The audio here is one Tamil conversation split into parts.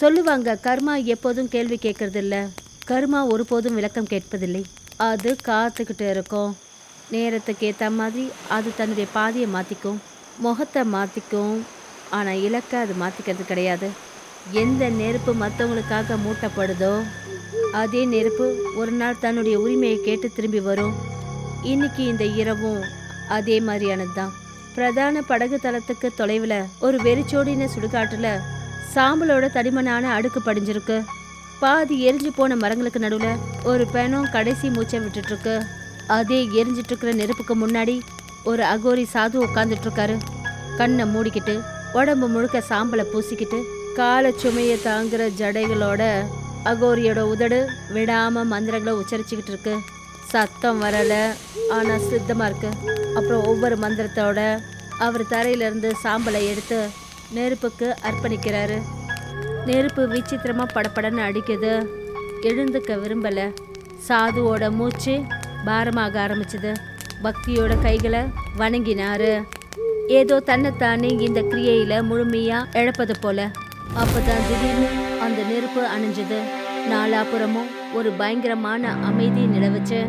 சொல்லுவாங்க, கர்மா எப்போதும் கேள்வி கேட்கறதில்ல, கர்மா ஒருபோதும் விளக்கம் கேட்பதில்லை. அது காத்துக்கிட்டு இருக்கும். நேரத்துக்கு ஏற்ற மாதிரி அது தன்னுடைய பாதையை மாற்றிக்கும், முகத்தை மாற்றிக்கும். ஆனால் இலக்கை அது மாற்றிக்கிறது கிடையாது. எந்த நெருப்பு மற்றவங்களுக்காக மூட்டப்படுதோ அதே நெருப்பு ஒரு நாள் தன்னுடைய உரிமையை கேட்டு திரும்பி வரும். இன்னைக்கு இந்த இரவும் அதே மாதிரியானது தான். பிரதான படகு தளத்துக்கு தொலைவில் ஒரு வெறிச்சோடின சுடுகாட்டுல சாம்பலோட தடிமனான அடுக்கு படிஞ்சிருக்கு. பாதி எரிஞ்சு போன மரங்களுக்கு நடுவில் ஒரு பெணம் கடைசி மூச்சை விட்டுட்டு இருக்கு. அதே எரிஞ்சிட்டு இருக்கிற நெருப்புக்கு முன்னாடி ஒரு அகோரி சாது உட்காந்துட்டு இருக்காரு. கண்ணை மூடிக்கிட்டு உடம்பு முழுக்க சாம்பலை பூசிக்கிட்டு கால சுமையை தாங்குற ஜடைகளோட அகோரியோட உதடு விடாம மந்திரங்களை உச்சரிச்சுக்கிட்டு இருக்கு. சத்தம் வரல, ஆனா சித்தமா இருக்கு. அப்புறம் ஒவ்வொரு மந்திரத்தோட அவர் தரையிலிருந்து சாம்பலை எடுத்து நெருப்புக்கு அர்ப்பணிக்கிறாரு. நெருப்பு விசித்திரமா படப்படன்னு அடிக்குது. எழுந்துக்க விரும்பல. சாதுவோட மூச்சு பாரமாக ஆரம்பிச்சது. பக்தியோட கைகளை வணங்கினாரு, ஏதோ தன்னைத்தானே இந்த கிரியையில முழுமையா இழப்பது போல. அப்பதான் திடீர்னு அந்த நெருப்பு அணைஞ்சது. நாலாபுறமும் ஒரு பயங்கரமான அமைதி நிலவுச்சு.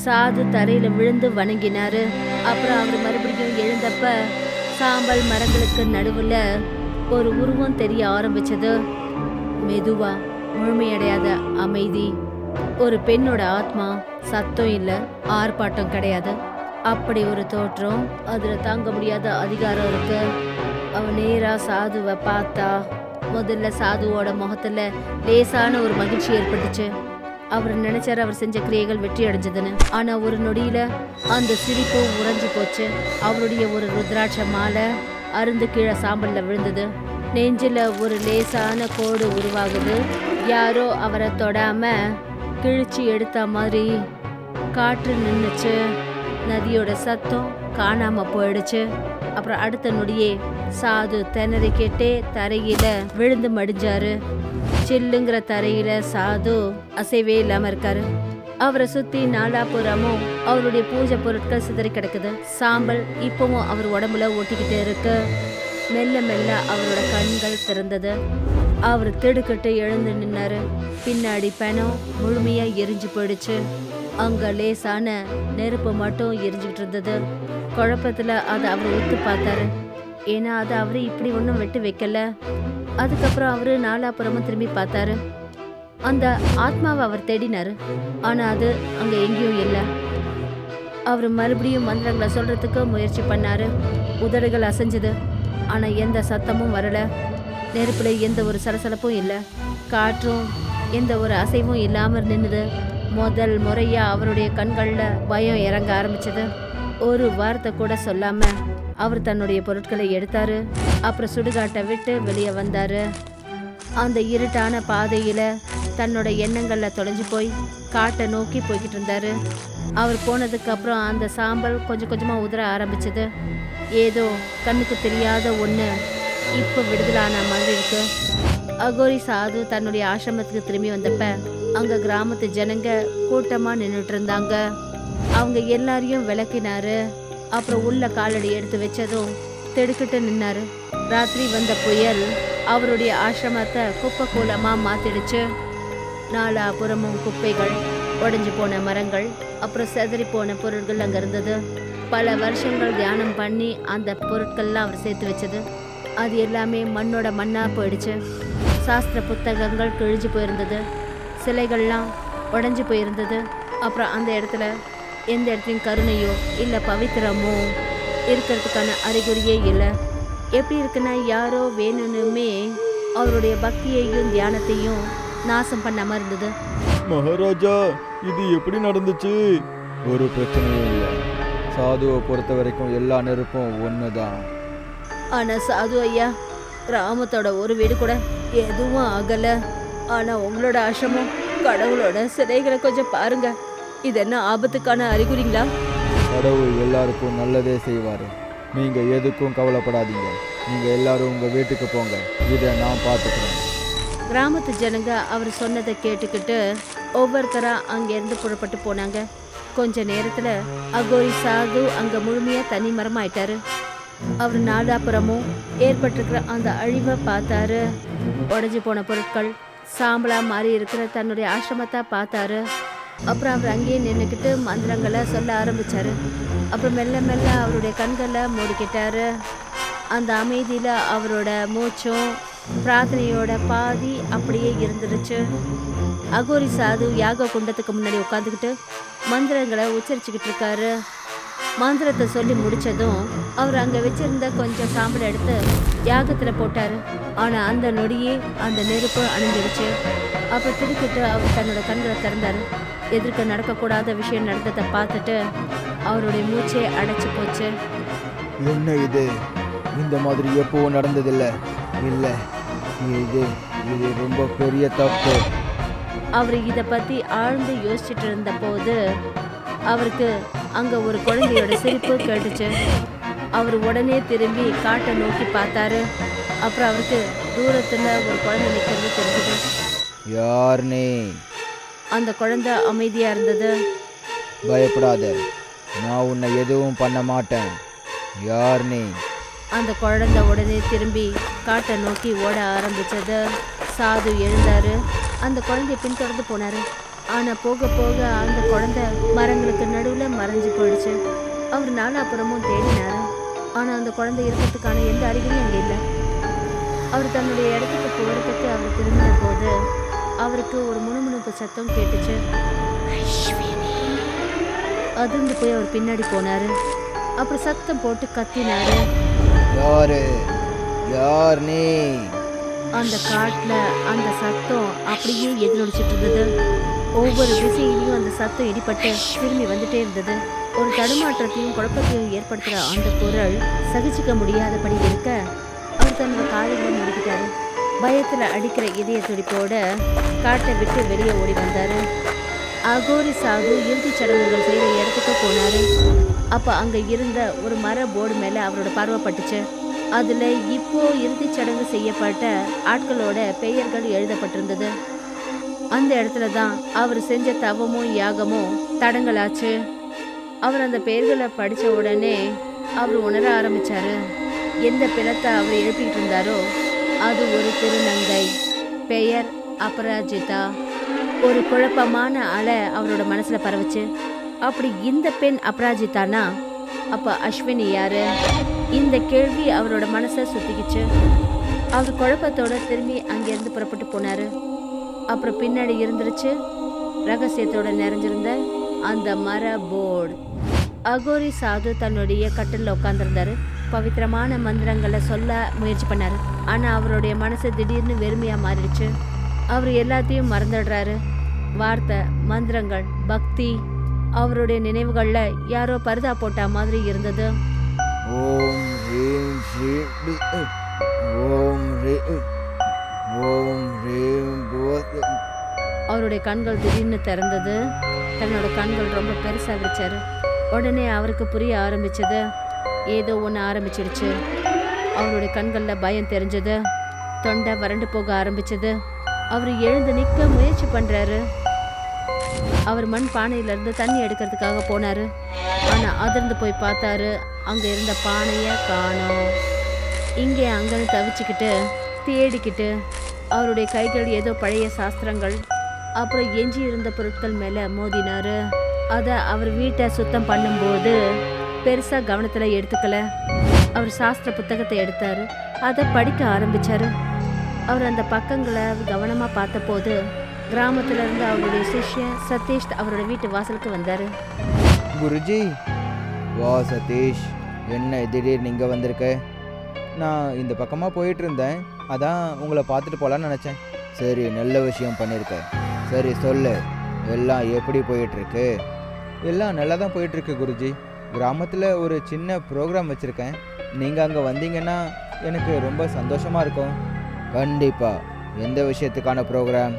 சாது தரையில விழுந்து வணங்கினாரு. அப்புறம் அவர் மறுபடியும் எழுந்தப்ப சாம்பல் மரங்களுக்கு நடுவுல ஒரு உருவம் தெரிய ஆரம்பிச்சது. மெதுவா, முழுமையடையாத அமைதி. ஒரு பெண்ணோட ஆத்மா. சத்தம் இல்ல, ஆர்ப்பாட்டம் கிடையாது. அப்படி ஒரு தோற்றம், அதுல தாங்க முடியாத அதிகாரம் இருக்கு. அவன் நேரா சாதுவை பார்த்தா முதல்ல சாதுவோட முகத்துல லேசான ஒரு மகிழ்ச்சி ஏற்பட்டுச்சு. அவர் நினைச்சாரு அவர் செஞ்ச கிரியைகள் வெற்றி அடைஞ்சதுன்னு. ஆனா ஒரு நொடியில அந்த சிரிப்பு உறைஞ்சு போச்சு. அவருடைய ஒரு ருத்ராட்ச மாலை அருந்து கீழே சாம்பல்ல விழுந்தது. நெஞ்சில ஒரு லேசான கோடு உருவாகுது. யாரோ அவரை தொடாம கிழிச்சு எடுத்த மாதிரி. காற்று நின்னுச்சு. நதியோட சத்தம் காணாம போயிடுச்சு. அப்புறம் அடுத்த நொடியே சாது திணறிக்கிட்டே தரையில விழுந்து மடிஞ்சாரு. சில்லுங்கிற தரையில சாது அசைவே இல்லாம இருக்காரு. அவரை சுத்தி நாலாபுறமும் அவருடைய பூஜை பொருட்கள் சிதறி கிடக்குது. சாம்பல் இப்பவும் அவர் உடம்புல ஓட்டிக்கிட்டே இருக்கு. மெல்ல மெல்ல அவரோட கண்கள் திறந்தது. அவர் திடுக்கிட்டு எழுந்து நின்னாரு. பின்னாடி பெணம் முழுமையா எரிஞ்சு போயிடுச்சு. அங்க லேசான நெருப்பு மட்டும் எரிஞ்சுக்கிட்டு இருந்தது. குழப்பத்துல அதை அவர் ஒத்து பார்த்தாரு. ஏன்னா அதை அவரு இப்படி ஒன்றும் விட்டு வைக்கல. அதுக்கப்புறம் அவரு நாலாபுறமும் திரும்பி பார்த்தாரு. அந்த ஆத்மாவை அவர் தேடினாரு. ஆனா அது அங்க எங்கேயும் இல்லை. அவர் மறுபடியும் மந்திரங்களை சொல்றதுக்கு முயற்சி பண்ணாரு. உதடுகள் அசைஞ்சது. ஆனா எந்த சத்தமும் வரல. நெருப்புல எந்த ஒரு சலசலப்பும் இல்லை. காற்றும் எந்த ஒரு அசைவும் இல்லாம நின்னுது. முதல் முறையா அவருடைய கண்கள்ல பயம் இறங்க ஆரம்பிச்சது. ஒரு வார்த்தை கூட சொல்லாம அவர் தன்னுடைய பொருட்களை எடுத்தாரு. அப்புறம் சுடுகாட்டை விட்டு வெளியே வந்தாரு. அந்த இருட்டான பாதையில தன்னோட எண்ணங்கள்ல தொலைஞ்சு போய் காட்டை நோக்கி போய்கிட்டு இருந்தாரு. அவர் போனதுக்கு அப்புறம் அந்த சாம்பல் கொஞ்சம் கொஞ்சமா உதற ஆரம்பிச்சது. ஏதோ கண்ணுக்கு தெரியாத ஒண்ணு இப்ப விடுதலான மாதிரி இருக்கு. அகோரி சாது தன்னுடைய ஆசிரமத்துக்கு திரும்பி வந்தப்ப அங்க கிராமத்து ஜனங்க கூட்டமா நின்றுட்டு இருந்தாங்க. அவங்க எல்லாரையும் விளக்கினாரு. அப்புறம் உள்ள காலடி எடுத்து வச்சதும் திடுக்கிட்டு நின்னாரு. ராத்திரி வந்த புயல் அவருடைய ஆசிரமத்தை குப்பை கூலமா மாத்திடுச்சு. நாலாபுறமும் குப்பைகள், உடைஞ்சு போன மரங்கள், அப்புறம் செதறி போன பொருட்கள் அங்க இருந்தது. பல வருஷங்கள் தியானம் பண்ணி அந்த பொருட்கள்லாம் அவர் சேர்த்து வச்சது. அது எல்லாமே மண்ணோட மண்ணா போயிடுச்சு. சாஸ்திர புத்தகங்கள் கிழிஞ்சு போயிருந்தது. சிலைகள்லாம் உடைஞ்சு போயிருந்தது. அப்புறம் அந்த இடத்துல எந்த இடத்துலையும் கருணையோ இல்லை பவித்திரமோ இருக்கிறதுக்கான அறிகுறியே இல்லை. எப்படி இருக்குன்னா யாரோ வேணும்னுமே அவருடைய பக்தியையும் தியானத்தையும் நாசம் பண்ணாம இருந்தது. மகாராஜா, இது எப்படி நடந்துச்சு? ஒரு பிரச்சனையும் இல்லை. சாதுவை பொறுத்த வரைக்கும் எல்லா நெருப்பும் ஒண்ணுதான். ஆனா சாது ஐயா, கிராமத்தோட ஒரு வீடு கூட எதுவும் ஆகல. ஆனா உங்களோட ஆசிரமம், கடவுளோட சிலைகளை கொஞ்சம் பாருங்க. இது என்ன ஆபத்துக்கான அறிகுறிங்களா? கடவுள் எல்லாருக்கும் நல்லதே செய்வாரு. நீங்க எதுக்கும் கவலைப்படாதீங்க. நீங்க எல்லாரும் உங்க வீட்டுக்கு போங்க. இதை நான் பார்த்துக்கிறேன். கிராமத்து ஜனங்க அவர் சொன்னதை கேட்டுக்கிட்டு ஒவ்வொருத்தரா அங்கேருந்து புறப்பட்டு போனாங்க. கொஞ்ச நேரத்துல அகோரி சாது அங்க முழுமையா தனி மரமாயிட்டாரு. அவர் நாலாபுறமும் ஏற்பட்டிருக்கிற அந்த அழிவை பார்த்தாரு. உடைஞ்சு போன பொருட்கள் சாம்பலா மாறி இருக்கிற தன்னுடைய ஆசிரமத்தை பார்த்தாரு. அப்புறம் அவர் அங்கேயே நின்றுக்கிட்டு மந்திரங்களை சொல்ல ஆரம்பிச்சாரு. அப்புறம் மெல்ல மெல்ல அவருடைய கண்களை மூடிக்கிட்டாரு. அந்த அமைதியில அவரோட மூச்சும் பிரார்த்தனையோட பாதி அப்படியே இருந்துருச்சு. அகோரி சாது யாக குண்டத்துக்கு முன்னாடி உட்காந்துக்கிட்டு மந்திரங்களை உச்சரிச்சுக்கிட்டு இருக்காரு. மந்திரத்தை சொல்லி முடிச்சதும் அவர் அங்க வச்சிருந்த கொஞ்சம் சாம்பல் எடுத்து யாகத்துல போட்டாரு. ஆனா அந்த நொடியே அந்த நெருப்பு அணிஞ்சிடுச்சு. அப்புறம் திருக்கிட்டு அவர் தன்னோட கண்களை திறந்தாரு. எதிர்க்க நடக்கக்கூடாத விஷயம் நடந்ததை பார்த்துட்டு அவருடைய மூச்சே அடைச்சு போச்சு. என்ன இது? இந்த மாதிரி எப்பவும் நடந்ததில்லை. இல்லை, இது இது ரொம்ப பெரிய தப்பு. அவர் இதை பத்தி ஆழ்ந்து யோசிச்சுட்டு இருந்த போது அவருக்கு அங்க ஒரு குழந்தையோட சிரிப்பு கேட்டுச்சு. அவர் உடனே திரும்பி காட்டை நோக்கி பார்த்தாரு. அப்புறம் அவருக்கு தூரத்துல ஒரு குழந்தை நிற்கிறது தெரிஞ்சது. யார் நீ? அந்த குழந்தை அமைதியா இருந்தது. பயப்படாத, நான் உன்னை எதுவும் பண்ண மாட்டேன். யார் நீ? அந்த குழந்தை உடனே திரும்பி காட்டை நோக்கி ஓட ஆரம்பிச்சது. சாது எழுந்தாரு. அந்த குழந்தைய பின்தொடர்ந்து போனாரு. ஆனா போக போக அந்த குழந்தை மரங்களுக்கு நடுவுல மறைஞ்சு போயிடுச்சு. அவர் நாலாப்புறமும் தேடினாரு. ஆனா அந்த குழந்தை இருக்கிறதுக்கான எந்த அறிகுறியும் அங்கே இல்லை. அவர் தன்னுடைய இடத்துக்கு போகிறதுக்கு அவர் திரும்பின போது அவருக்கு ஒரு முணுமுணுப்பு சத்தம் கேட்டுச்சு. அதிர்ந்து போய் அவர் பின்னாடி போனாரு. அப்புறம் சத்தம் போட்டு கத்தினாரு. யாரு? யார் நீ? அந்த காட்டுல அந்த சத்தம் அப்படியே எதிரொலிச்சிட்டு இருந்தது. ஒவ்வொரு திசையிலையும் அந்த சத்தம் இடிபட்டு திரும்பி வந்துட்டே இருந்தது. ஒரு தடுமாற்றத்தையும் குழப்பத்தையும் ஏற்படுத்துற அந்த குரல் சகிச்சுக்க முடியாதபடி இருக்க அவர் தன்னோட காதுகளை முடிக்கிட்டாரு. பயத்துல அடிக்கிற இதய துடிப்போட காட்டை விட்டு வெளியே ஓடி வந்தாரு. அகோரி சாது இறுதிச் சடங்குகள் செய்யற இடத்துக்கு போனாரு. அப்ப அங்க இருந்த ஒரு மர போர்டு மேல அவரோட பார்வைப்பட்டுச்சு. அதுல இப்போ இறுதிச் சடங்கு செய்யப்பட்ட ஆட்களோட பெயர்கள் எழுதப்பட்டிருந்தது. அந்த இடத்துல தான் அவர் செஞ்ச தவமும் யாகமும் தடங்கலாச்சு. அவர் அந்த பெயர்களை படிச்ச உடனே அவர் உணர ஆரம்பிச்சாரு. எந்த பிணத்தை அவர் எழுப்பிட்டு இருந்தாரோ அது ஒரு திருநங்கை. பெயர் அபராஜிதா. ஒரு குழப்பமான அலை அவரோட மனசுல பரவுச்சு. அப்படி இந்த பெண் அபராஜிதானா, அப்ப அஸ்வினி யாரு? இந்த கேள்வி அவரோட மனசை சுத்திக்கிச்சு. அவர் குழப்பத்தோட திரும்பி அங்கிருந்து புறப்பட்டு போனாரு. அப்புறம் பின்னாடி இருந்துருச்சு ரகசியத்தோட நிறைஞ்சிருந்த அந்த மர போர்டு. அகோரி சாது தன்னுடைய கட்டில உட்காந்துருந்தாரு. பவித்திரமான மந்திரங்களை சொல்ல முயற்சி பண்ணாரு. ஆனா அவருடைய மனசு திடீர்னு வெறுமையா மாறிடுச்சு. அவர் எல்லாத்தையும் மறந்துடுறாரு. வார்த்தை, மந்திரங்கள், பக்தி, அவருடைய நினைவுகள்ல யாரோ பர்தா போட்ட மாதிரி இருந்தது. ஓம் ரீம் ஸ்ரீ ஓம் ரீ ஓம் ரீம். அவருடைய கண்கள் திடீர்னு திறந்தது. தன்னோட கண்கள் ரொம்ப பெருசா வச்சாரு. உடனே அவருக்கு புரிய ஆரம்பிச்சது. ஏதோ ஒன்று ஆரம்பிச்சிடுச்சு. அவருடைய கண்கள்ல பயம் தெரிஞ்சது. தொண்டை வறண்டு போக ஆரம்பிச்சது. அவர் எழுந்து நிற்க முயற்சி பண்றாரு. அவர் மண் பானையிலிருந்து தண்ணி எடுக்கிறதுக்காக போனாரு. ஆனா அதிர்ந்து போய் பார்த்தாரு. அங்க இருந்த பானைய காணோம். இங்கே அங்கன்னு தவிச்சுக்கிட்டு தேடிக்கிட்டு அவருடைய கைகள் ஏதோ பழைய சாஸ்திரங்கள் அப்புறம் எஞ்சி இருந்த பொருட்கள் மேல மோதினாரு. அதை அவர் வீட்டை சுத்தம் பண்ணும்போது பெருசா கவனத்துல எடுத்துக்கல. அவர் சாஸ்திர புத்தகத்தை எடுத்தாரு. அதை படிக்க ஆரம்பிச்சாரு. அவர் அந்த பக்கங்களை கவனமா பார்த்த போது கிராமத்துல இருந்து அவருடைய சிஷ்யன் சதீஷ் அவரோட வீட்டு வாசலுக்கு வந்தாரு. குருஜி. வா சதீஷ், என்ன திடீர்னு இங்கே வந்திருக்க? நான் இந்த பக்கமாக போயிட்டு இருந்தேன், அதான் உங்களை பார்த்துட்டு போகலான்னு நினச்சேன். சரி, நல்ல விஷயம் பண்ணியிருக்க. சரி சொல்லு, எல்லாம் எப்படி போயிட்டுருக்கு? எல்லாம் நல்லா தான் போயிட்டுருக்கு குருஜி. கிராமத்தில் ஒரு சின்ன ப்ரோக்ராம் வச்சுருக்கேன். நீங்கள் அங்கே வந்தீங்கன்னா எனக்கு ரொம்ப சந்தோஷமாக இருக்கும். கண்டிப்பாக. எந்த விஷயத்துக்கான ப்ரோக்ராம்?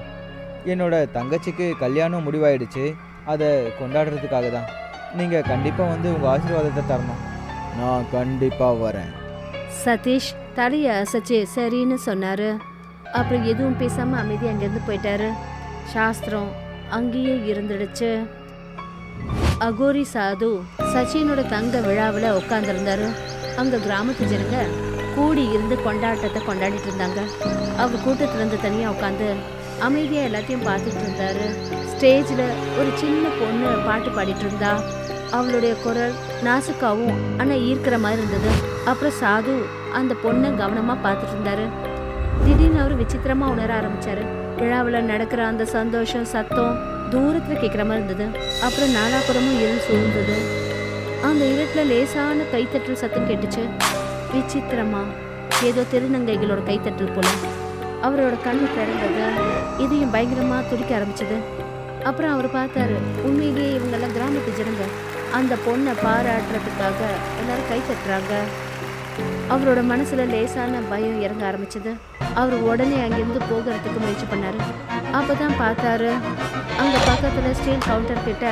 என்னோட தங்கச்சிக்கு கல்யாணம் முடிவாயிடுச்சு, அதை கொண்டாடுறதுக்காக தான். நீங்கள் கண்டிப்பாக வந்து உங்கள் ஆசீர்வாதத்தை தரணும். நான் கண்டிப்பாக வரேன். சதீஷ் தலையை அசைச்சு சரின்னு சொன்னாரு. அப்புறம் எதுவும் பேசாம அமைதி அங்கிருந்து போயிட்டாரு. சாஸ்திரம் அங்கேயே இருந்துடுச்சு. அகோரி சாது சச்சினோட தங்க விழாவில் உட்கார்ந்துருந்தாரு. அங்க கிராமத்து ஜனங்க கூடி இருந்து கொண்டாட்டத்தை கொண்டாடிட்டு இருந்தாங்க. அவர் கூட்டத்துல இருந்து தனியா உட்காந்து அமைதியா எல்லாத்தையும் பார்த்துட்டு இருந்தாரு. ஸ்டேஜ்ல ஒரு சின்ன பொண்ணு பாட்டு பாடிட்டு இருந்தா. அவளுடைய குரல் நாசுக்காவும் ஆனா ஈர்க்கிற மாதிரி இருந்தது. அப்புறம் சாது அந்த பொண்ணை கவனமா பார்த்துட்டு இருந்தாரு. திடீர்னு அவர் விசித்திரமா உணர ஆரம்பிச்சாரு. விழாவில் நடக்கிற அந்த சந்தோஷம் சத்தம் தூரத்துல கேட்குற மாதிரி இருந்தது. அப்புறம் நாலாபுறமும் இருள் சூழ்ந்தது. அந்த இருட்டில் லேசான கைத்தட்டல் சத்தம் கேட்டுச்சு. விசித்திரமா ஏதோ திருநங்கைகளோட கைத்தட்டல் போல. அவரோட கண்ணு திறந்தது. இதையும் பயங்கரமா துடிக்க ஆரம்பிச்சது. அப்புறம் அவர் பார்த்தாரு, உண்மையிலேயே இவங்கெல்லாம் கிராமத்து ஜனங்க. அந்த பொண்ணை பாராட்டுறதுக்காக எல்லாரும் கை தட்டுறாங்க. அவரோட மனசுல லேசான பயம் இறங்க ஆரம்பிச்சது. அவர் உடனே அங்கிருந்து போகிறதுக்கு முயற்சி பண்ணாரு. அப்பதான் பார்த்தாரு, அங்க பக்கத்துல ஸ்டீல் கவுண்டர் கிட்ட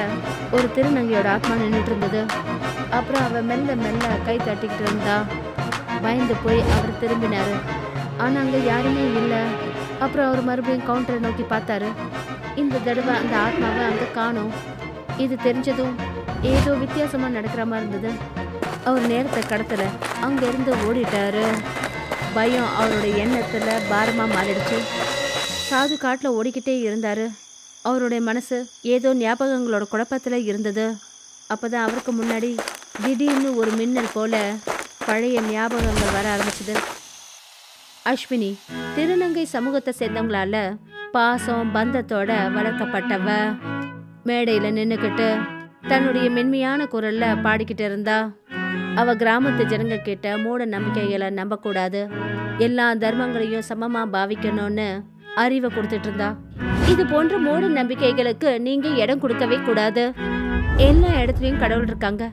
ஒரு திருநங்கையோட ஆத்மா நின்றுட்டு இருந்தது. அப்புறம் அவ மெல்ல மெல்ல கை தட்டிக்கிட்டு இருந்தா. பயந்து போய் அவர் திரும்பினாரு. ஆனா அங்க யாருமே இல்லை. அப்புறம் அவர் மறுபடியும் கவுண்டரை நோக்கி பார்த்தாரு. இந்த தடவை அந்த ஆத்மாவை அங்க காணோம். இது தெரிஞ்சதும் ஏதோ வித்தியாசமா நடக்கிற மாதிரி இருந்தது. அவர் நேரத்தை கடத்தல, அங்க இருந்து ஓடிட்டாரு. பயம் அவருடைய எண்ணத்துல பாரமா மாறிடுச்சு. சாது காட்டுல ஓடிக்கிட்டே இருந்தாரு. அவருடைய மனசு ஏதோ ஞாபகங்களோட குழப்பத்துல இருந்தது. அப்பதான் அவருக்கு முன்னாடி திடீர்னு ஒரு மின்னல் போல பழைய ஞாபகங்கள் வர ஆரம்பிச்சது. அஸ்வினி திருநங்கை சமூகத்தை சேர்ந்தவங்களால பாசம் பந்தத்தோட வளர்க்கப்பட்டவ. மேடையில நின்னுக்கிட்டு தன்னுடைய மென்மையான குரல்ல பாடிக்கிட்டு இருந்தா. அவ கிராமத்து ஜனங்க கிட்ட மூட நம்பிக்கைகளை நம்பக்கூடாது, எல்லா தர்மங்களையும் சமமா பாவிக்கணும்னு அறிவை கொடுத்துட்டு இருந்தா. இது போன்ற மூட நம்பிக்கைகளுக்கு நீங்க இடம் கொடுக்கவே கூடாது. எல்லா இடத்துலயும் கடவுள் இருக்காங்க.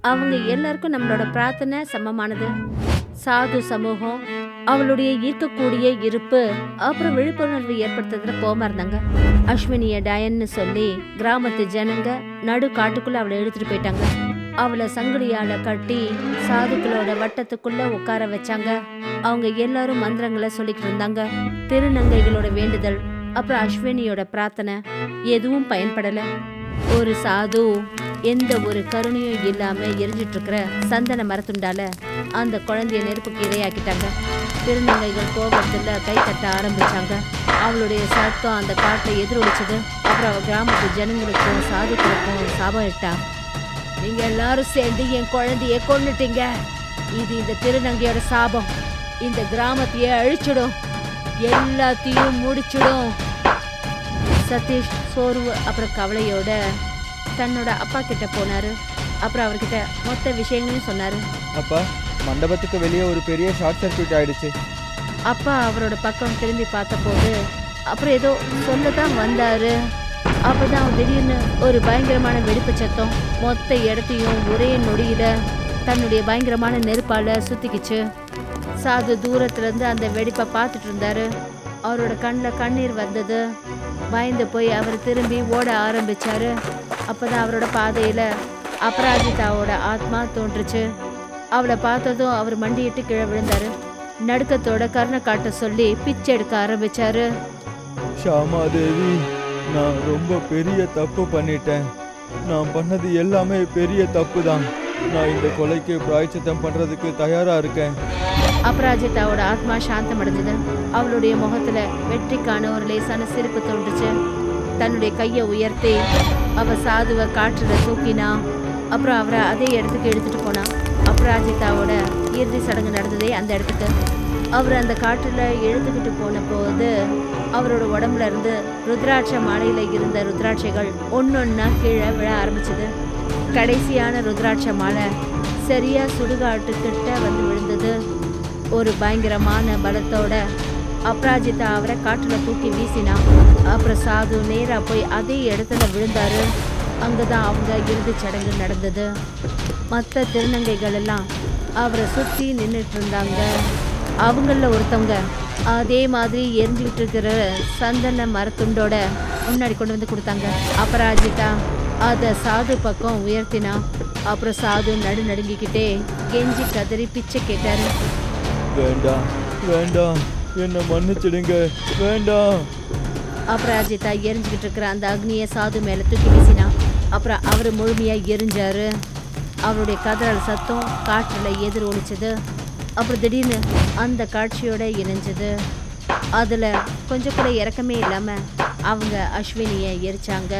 அவங்க எல்லாருக்கும் நம்மளோட பிரார்த்தனை சமமானது. சாது சமூகம் அவளுடைய ஈர்க்கக்கூடிய இருப்பு அப்புறம் விழிப்புணர்வு ஏற்படுத்துறதுல கோமா இருந்தாங்க. அஸ்வினிய டயன்னு சொல்லி கிராமத்து ஜனங்க நடு காட்டுக்குள்ள அவளை எடுத்துட்டு போயிட்டாங்க. அவளை சங்கிலியால கட்டி சாதுக்களோட வட்டத்துக்குள்ள உட்கார வச்சாங்க. அவங்க எல்லாரும் மந்திரங்களை சொல்லிக்கிட்டு இருந்தாங்க. திருநங்கைகளோட வேண்டுதல் அப்புறம் அஸ்வினியோட பிரார்த்தனை எதுவும் பயன்படல. ஒரு சாது எந்த ஒரு கருணையும் இல்லாம எரிஞ்சிட்டு இருக்கிற சந்தன மரத்துண்டால அந்த குழந்தைய நெருப்புக்கு இரையாக்கிட்டாங்க. திருநங்கைகள் கோபத்துல கை தட்ட ஆரம்பிச்சாங்க. அவளுடைய சத்தம் அந்த காட்டை எதிரொலிச்சது. அப்புறம் அவ கிராமத்து ஜனங்களுக்கும் சாதுக்களுக்கும் சாபம் இட்டா. நீங்க எல்லாரும் சேர்ந்து என் குழந்தைய கொன்னுட்டீங்க. இது இந்த திருநங்கையோட சாபம். இந்த கிராமத்தையே அழிச்சிடும், எல்லாத்தையும் முடிச்சிடும். சதீஷ் சோர்வு அப்புறம் கவலையோட தன்னோட அப்பா கிட்ட போனாரு. அப்புறம் அவர்கிட்ட மொத்த விஷயங்களையும் சொன்னாரு. அப்பா, மண்டபத்துக்கு வெளியே ஒரு பெரிய ஷார்ட் சர்க்யூட் ஆயிடுச்சு. அப்பா அவரோட பக்கம் திரும்பி பார்த்தபோது அப்புறம் ஏதோ சொல்லதான் வந்தாரு. அப்பதான் திடீர்னு ஒரு பயங்கரமான வெடிப்பு சத்தம் மொத்த இடத்தையும் ஒரே நொடியில தன்னுடைய பயங்கரமான நெருப்பால சுத்திக்கிச்சு. சாது தூரத்துல இருந்து அந்த வெடிப்பை பார்த்துட்டு இருந்தாரு. அவரோட கண்ணில் கண்ணீர் வந்தது. பயந்து போய் அவர் திரும்பி ஓட ஆரம்பிச்சாரு. அப்பதான் அவரோட பாதையில அபராஜிதாவோட ஆத்மா தோன்றுச்சு. அவளை பார்த்ததும் அவர் மண்டியிட்டு கீழே விழுந்தாரு. நடுக்கத்தோட கருணை காட்ட சொல்லி பிச்சை எடுக்க ஆரம்பிச்சாரு. ஷாமா தேவி, நான் ரொம்ப பெரிய தப்பு பண்ணிட்டேன். நான் பண்ணது எல்லாமே பெரிய தப்பு தான். நான் இந்த கொலைக்கு பிராயச்சித்தம் பண்றதுக்கு தயாரா இருக்கேன். அபராஜிதாவோட ஆத்மா சாந்தம் அடைஞ்சது. அவளுடைய முகத்துல வெற்றிக்கான ஒரு லேசான சிரிப்பு தோன்றுச்சு. தன்னுடைய கையை உயர்த்தி அவ சாதுவை காற்றுல தூக்கினா. அப்புறம் அவரை அதே இடத்துக்கு எடுத்துட்டு போனா. அபராஜிதாவோட இறுதி சடங்கு நடந்ததே அந்த இடத்துக்கு. அவர் அந்த காற்றுல எழுத்துக்கிட்டு போன போது அவரோட உடம்புல இருந்து ருத்ராட்ச மாலையில இருந்த ருத்ராட்சைகள் ஒன்னொன்னா கீழே விழ ஆரம்பிச்சது. கடைசியான ருத்ராட்ச மாலை சரியா சுடுகாட்டுக்கிட்ட வந்து விழுந்தது. ஒரு பயங்கரமான பலத்தோட அபராஜிதா அவரை காற்றுல தூக்கி வீசினா. அப்புறம் சாது நேரா போய் அதே இடத்துல விழுந்தாரு. அங்கதான் அவங்க இறுதி சடங்கு நடந்தது. மற்ற திருநங்கைகள் எல்லாம் அவரை சுற்றி நின்றுட்டு இருந்தாங்க. அவங்கள ஒருத்தவங்க அதே மாதிரி எரிஞ்சுக்கிட்டு இருக்கிற சந்தன மரத்துண்டோட முன்னாடி கொண்டு வந்து கொடுத்தாங்க. அபராஜிதா அதை சாது பக்கம் உயர்த்தினா. அப்புறம் சாது நடுநடுங்கிக்கிட்டே கெஞ்சி கதறி பிச்சை கேட்டாரு. வேண்டாம் வேண்டாம், என்ன மன்னிச்சிடுங்க, வேண்டாம். அபராஜிதா எரிஞ்சுக்கிட்டு இருக்கிற அந்த அக்னியை சாது மேல தூக்கி வீசினா. அப்புறம் அவரு முழுமையா எரிஞ்சாரு. அவருடைய கதறல் சத்தம் காற்றுல எதிர் ஒலிச்சது. அப்புறம் திடீர்னு அந்த காட்சியோட இணைஞ்சது. அதில் கொஞ்சம் கூட இறக்கமே இல்லாமல் அவங்க அஸ்வினியை எரிச்சாங்க.